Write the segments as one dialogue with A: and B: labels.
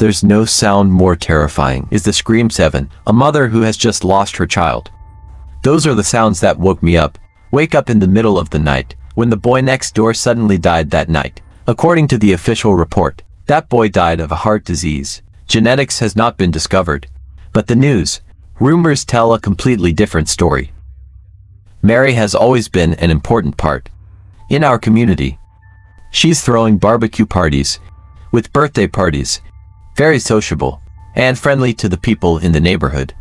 A: There's no sound more terrifying is the scream 7, a mother who has just lost her child. Those are the sounds that woke me up. Wake up in the middle of the night, when the boy next door suddenly died that night. According to the official report, that boy died of a heart disease. Genetics has not been discovered. But the news, rumors tell a completely different story. Mary has always been an important part in our community. She's throwing barbecue parties, with birthday parties, very sociable, and friendly to the people in the neighborhood.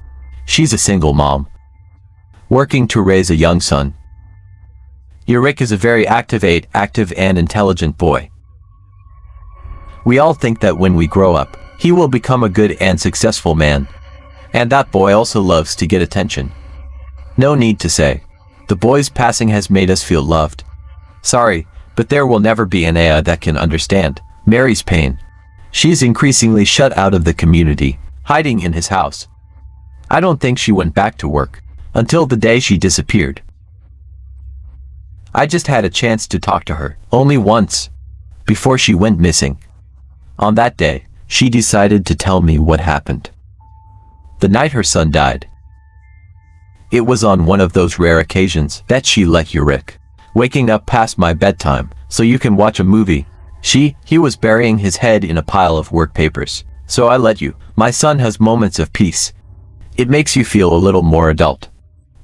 A: She's a single mom, working to raise a young son. Yurik is a very active and intelligent boy. We all think that when we grow up, he will become a good and successful man. And that boy also loves to get attention. No need to say, the boy's passing has made us feel loved. Sorry, but there will never be an AI that can understand Mary's pain. She's increasingly shut out of the community, hiding in his house. I don't think she went back to work until the day she disappeared. I just had a chance to talk to her, only once, before she went missing. On that day, she decided to tell me what happened. The night her son died. It was on one of those rare occasions that she let Yurik waking up past my bedtime so you can watch a movie. He was burying his head in a pile of work papers. So I let you. My son has moments of peace. It makes you feel a little more adult.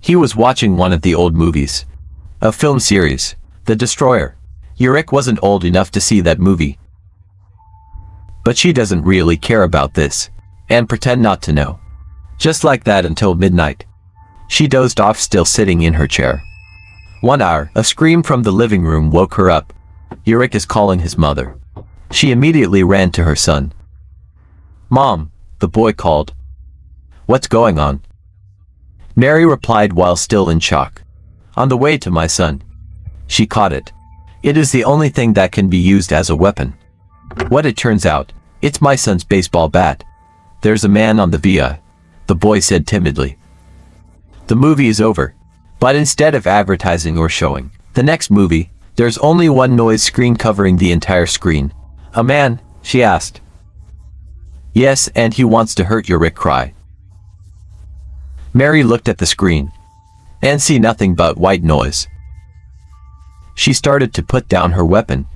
A: He was watching one of the old movies. A film series, The Destroyer. Yurik wasn't old enough to see that movie. But she doesn't really care about this, and pretend not to know. Just like that until midnight. She dozed off still sitting in her chair. 1 hour, a scream from the living room woke her up. Yurik is calling his mother. She immediately ran to her son. Mom, the boy called. What's going on? Mary replied while still in shock. On the way to my son. She caught it. It is the only thing that can be used as a weapon. What it turns out, it's my son's baseball bat. There's a man on the via, the boy said timidly. The movie is over. But instead of advertising or showing the next movie, there's only one noise screen covering the entire screen. A man, she asked. Yes, and he wants to hurt Yurik cry. Mary looked at the screen and see nothing but white noise. She started to put down her weapon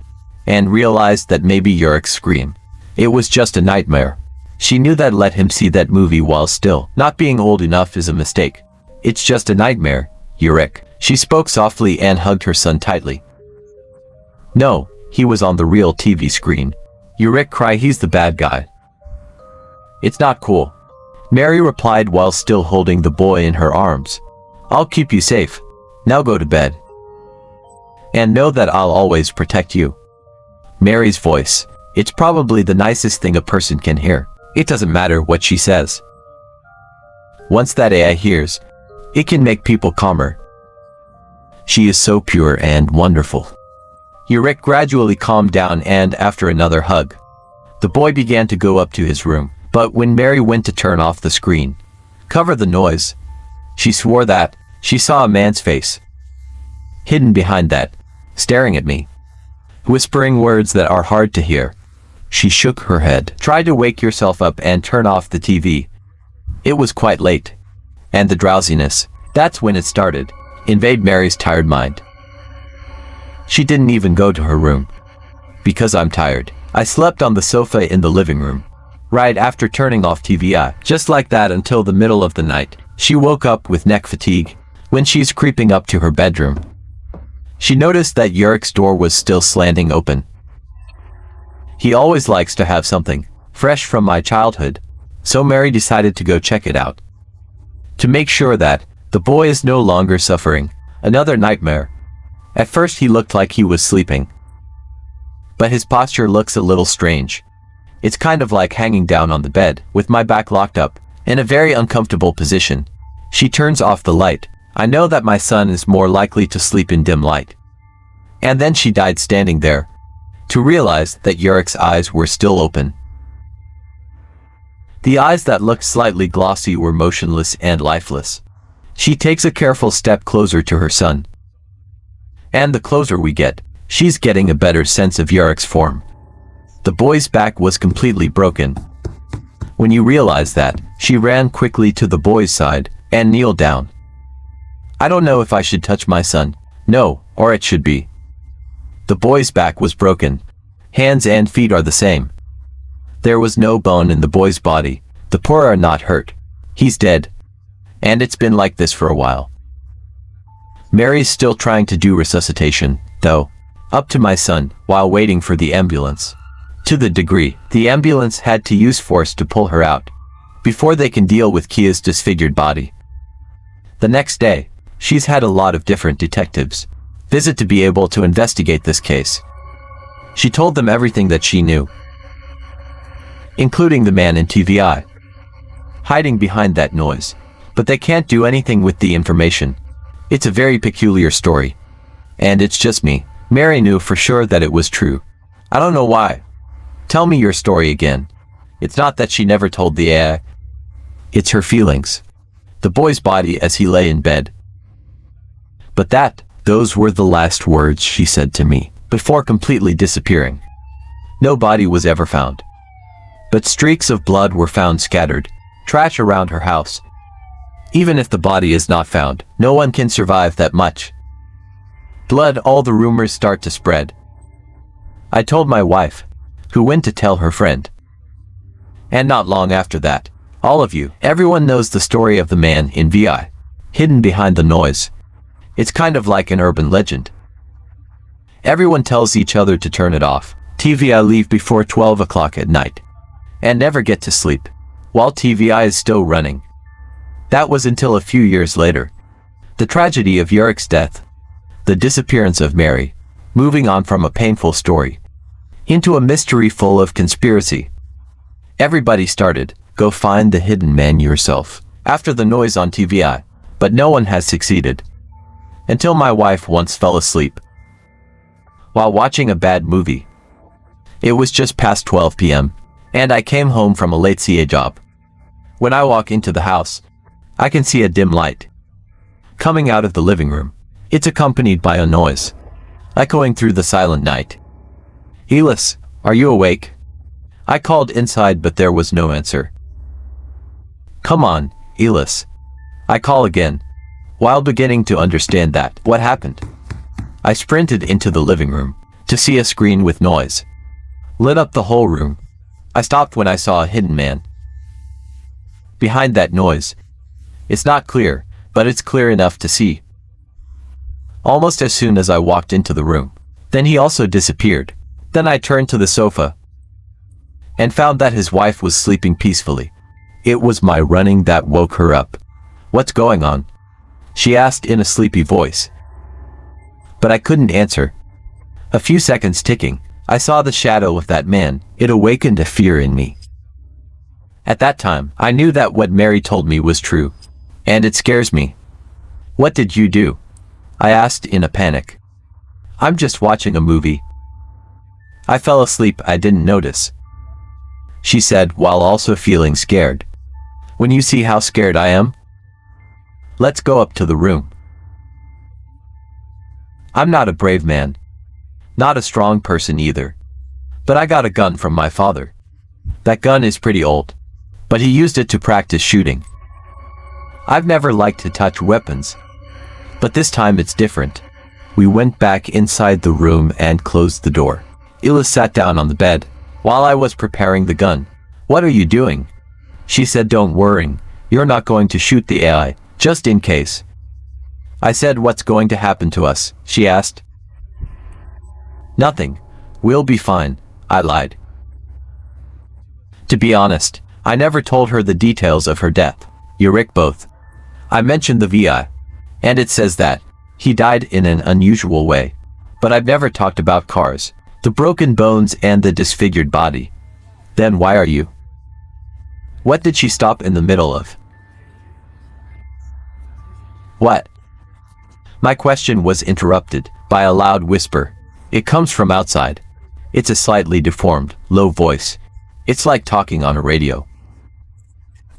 A: and realized that maybe Yurik's scream. It was just a nightmare. She knew that let him see that movie while still not being old enough is a mistake. It's just a nightmare, Yurik. She spoke softly and hugged her son tightly. No, he was on the real TV screen. Yurik cried, he's the bad guy. It's not cool. Mary replied while still holding the boy in her arms. I'll keep you safe. Now go to bed. And know that I'll always protect you. Mary's voice. It's probably the nicest thing a person can hear. It doesn't matter what she says. Once that AI hears, it can make people calmer. She is so pure and wonderful. Yurik gradually calmed down and after another hug, the boy began to go up to his room. But when Mary went to turn off the screen, cover the noise, she swore that she saw a man's face hidden behind that, staring at me, whispering words that are hard to hear. She shook her head. Try to wake yourself up and turn off the TV. It was quite late. And the drowsiness, that's when it started, invade Mary's tired mind. She didn't even go to her room. Because I'm tired, I slept on the sofa in the living room. Right after turning off TV, just like that until the middle of the night. She woke up with neck fatigue. When she's creeping up to her bedroom, she noticed that Yurik's door was still slanting open. He always likes to have something fresh from my childhood, so Mary decided to go check it out. To make sure that the boy is no longer suffering another nightmare. At first he looked like he was sleeping, but his posture looks a little strange. It's kind of like hanging down on the bed, with my back locked up, in a very uncomfortable position. She turns off the light. I know that my son is more likely to sleep in dim light. And then she died standing there, to realize that Yurik's eyes were still open. The eyes that looked slightly glossy were motionless and lifeless. She takes a careful step closer to her son. And the closer we get, she's getting a better sense of Yurik's form. The boy's back was completely broken. When you realized that, she ran quickly to the boy's side and kneeled down. I don't know if I should touch my son. No, or it should be. The boy's back was broken. Hands and feet are the same. There was no bone in the boy's body. The poor are not hurt. He's dead. And it's been like this for a while. Mary's still trying to do resuscitation, though. Up to my son, while waiting for the ambulance. To the degree, the ambulance had to use force to pull her out, before they can deal with Kia's disfigured body. The next day, she's had a lot of different detectives visit to be able to investigate this case. She told them everything that she knew, including the man in TVI, hiding behind that noise. But they can't do anything with the information. It's a very peculiar story. And it's just me. Mary knew for sure that it was true. I don't know why. Tell me your story again. It's not that she never told the AI. It's her feelings. The boy's body as he lay in bed. But those were the last words she said to me, before completely disappearing. No body was ever found. But streaks of blood were found scattered, trash around her house. Even if the body is not found, no one can survive that much blood. All the rumors start to spread. I told my wife, who went to tell her friend. And not long after that, all of you, everyone knows the story of the man in VI, hidden behind the noise. It's kind of like an urban legend. Everyone tells each other to turn it off. TVI leave before 12 o'clock at night. And never get to sleep, while TVI is still running. That was until a few years later. The tragedy of Yurik's death. The disappearance of Mary. Moving on from a painful story into a mystery full of conspiracy. Everybody started, go find the hidden man yourself, after the noise on TVI. But no one has succeeded. Until my wife once fell asleep while watching a bad movie. It was just past 12 p.m. and I came home from a late CA job. When I walk into the house, I can see a dim light coming out of the living room. It's accompanied by a noise echoing through the silent night. Elis, are you awake? I called inside, but there was no answer. Come on, Elis. I call again, while beginning to understand that. What happened? I sprinted into the living room to see a screen with noise lit up the whole room. I stopped when I saw a hidden man behind that noise. It's not clear, but it's clear enough to see. Almost as soon as I walked into the room, then he also disappeared. Then I turned to the sofa and found that his wife was sleeping peacefully. It was my running that woke her up. What's going on? She asked in a sleepy voice. But I couldn't answer. A few seconds ticking, I saw the shadow of that man. It awakened a fear in me. At that time, I knew that what Mary told me was true. And it scares me. What did you do? I asked in a panic. I'm just watching a movie. I fell asleep, I didn't notice. She said while also feeling scared. When you see how scared I am, let's go up to the room. I'm not a brave man. Not a strong person either. But I got a gun from my father. That gun is pretty old, but he used it to practice shooting. I've never liked to touch weapons, but this time it's different. We went back inside the room and closed the door. Ila sat down on the bed while I was preparing the gun. What are you doing? She said, don't worry, you're not going to shoot the AI, just in case. I said, what's going to happen to us? She asked. Nothing. We'll be fine, I lied. To be honest, I never told her the details of her death. Yurik both. I mentioned the VI, and it says that he died in an unusual way. But I've never talked about cars, the broken bones and the disfigured body. Then why are you? What did she stop in the middle of? What? My question was interrupted by a loud whisper. It comes from outside. It's a slightly deformed, low voice. It's like talking on a radio.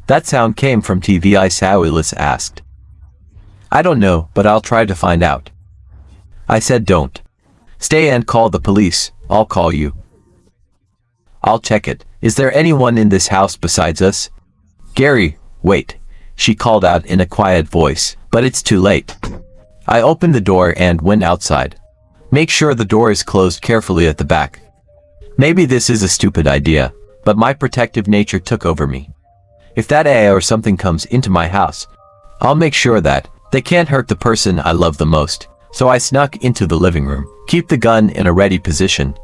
A: That sound came from TVI, Sawilis asked. I don't know, but I'll try to find out. I said don't. Stay and call the police, I'll call you. I'll check it. Is there anyone in this house besides us? Gary, wait, she called out in a quiet voice, but it's too late. I opened the door and went outside. Make sure the door is closed carefully at the back. Maybe this is a stupid idea, but my protective nature took over me. If that AI or something comes into my house, I'll make sure that they can't hurt the person I love the most. So I snuck into the living room. Keep the gun in a ready position.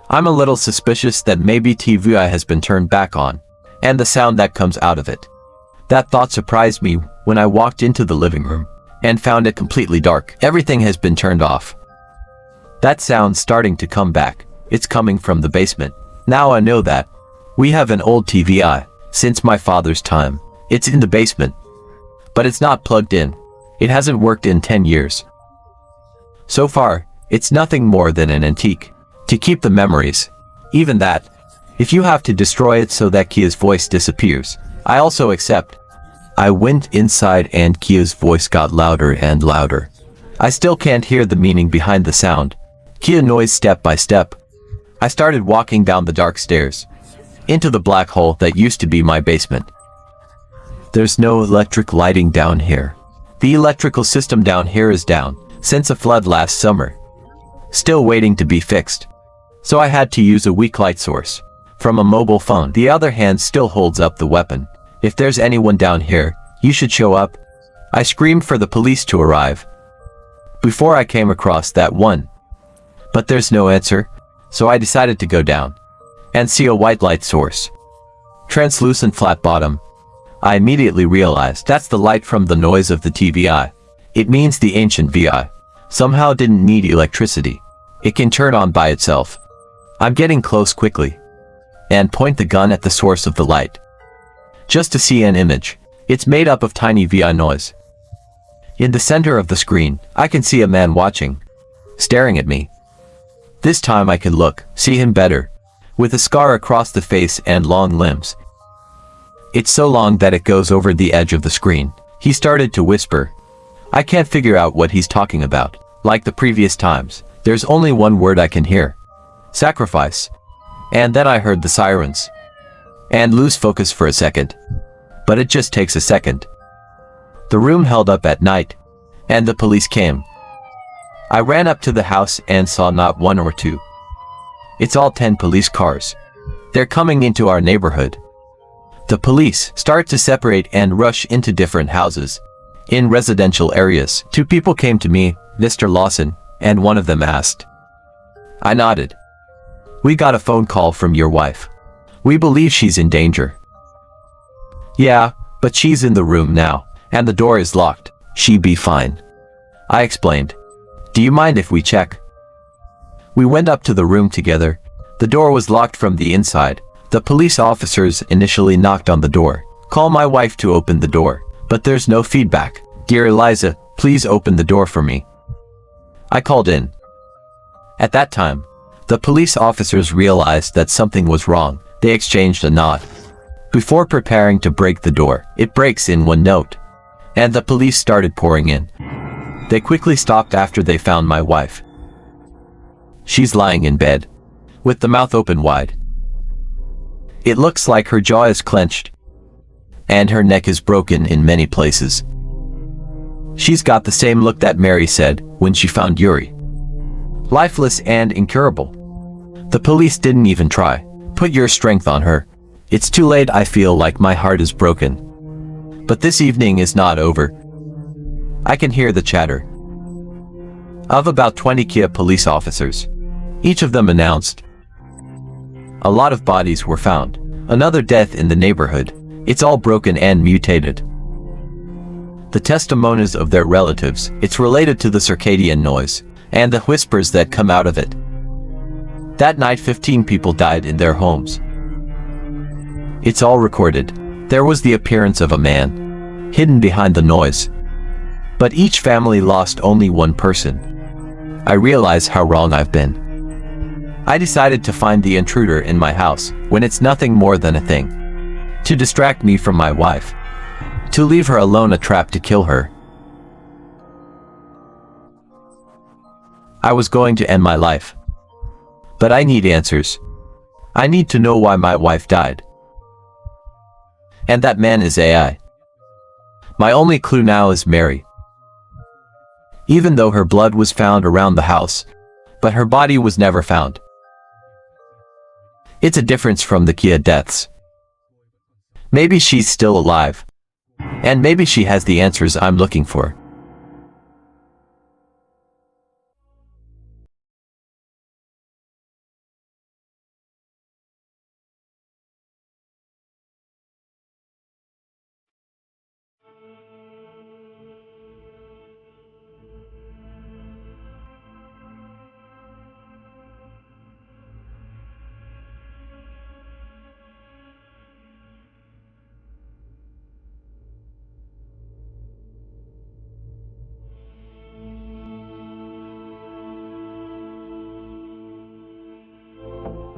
A: I'm a little suspicious that maybe TV has been turned back on, and the sound that comes out of it. That thought surprised me when I walked into the living room and found it completely dark. Everything has been turned off. That sound's starting to come back. It's coming from the basement. Now I know that we have an old TV since my father's time. It's in the basement, but it's not plugged in. It hasn't worked in 10 years. So far, it's nothing more than an antique. To keep the memories. Even that. If you have to destroy it so that Kia's voice disappears, I also accept. I went inside and Kia's voice got louder and louder. I still can't hear the meaning behind the sound. Kia noise step by step. I started walking down the dark stairs. Into the black hole that used to be my basement. There's no electric lighting down here. The electrical system down here is down since a flood last summer. Still waiting to be fixed. So I had to use a weak light source from a mobile phone. The other hand still holds up the weapon. If there's anyone down here, you should show up. I screamed for the police to arrive before I came across that one. But there's no answer, so I decided to go down and see a white light source. Translucent flat bottom. I immediately realized that's the light from the noise of the TVI. It means the ancient VI somehow didn't need electricity. It can turn on by itself. I'm getting close quickly and point the gun at the source of the light. Just to see an image. It's made up of tiny VI noise. In the center of the screen, I can see a man watching, staring at me. This time I can see him better, with a scar across the face and long limbs. It's so long that it goes over the edge of the screen. He started to whisper. I can't figure out what he's talking about. Like the previous times, there's only one word I can hear. Sacrifice. And then I heard the sirens. And lose focus for a second. But it just takes a second. The room held up at night, and the police came. I ran up to the house and saw not one or two. It's all 10 police cars. They're coming into our neighborhood. The police start to separate and rush into different houses. In residential areas, 2 people came to me, Mr. Lawson, and one of them asked. I nodded. We got a phone call from your wife. We believe she's in danger. Yeah, but she's in the room now, and the door is locked. She'd be fine. I explained. Do you mind if we check? We went up to the room together. The door was locked from the inside. The police officers initially knocked on the door. Call my wife to open the door, but there's no feedback. Dear Eliza, please open the door for me. I called in. At that time, the police officers realized that something was wrong. They exchanged a nod. Before preparing to break the door, it breaks in one note. And the police started pouring in. They quickly stopped after they found my wife. She's lying in bed, with the mouth open wide. It looks like her jaw is clenched, and her neck is broken in many places. She's got the same look that Mary said when she found Yuri. Lifeless and incurable. The police didn't even try. Put your strength on her. It's too late. I feel like my heart is broken. But this evening is not over. I can hear the chatter of about 20 Kia police officers. Each of them announced. A lot of bodies were found. Another death in the neighborhood. It's all broken and mutated. The testimonies of their relatives, it's related to the circadian noise, and the whispers that come out of it. That night 15 people died in their homes. It's all recorded. There was the appearance of a man, hidden behind the noise. But each family lost only one person. I realize how wrong I've been. I decided to find the intruder in my house, when it's nothing more than a thing. To distract me from my wife. To leave her alone, a trap to kill her. I was going to end my life. But I need answers. I need to know why my wife died. And that man is AI. My only clue now is Mary. Even though her blood was found around the house, but her body was never found. It's a difference from the Kia deaths. Maybe she's still alive. And maybe she has the answers I'm looking for.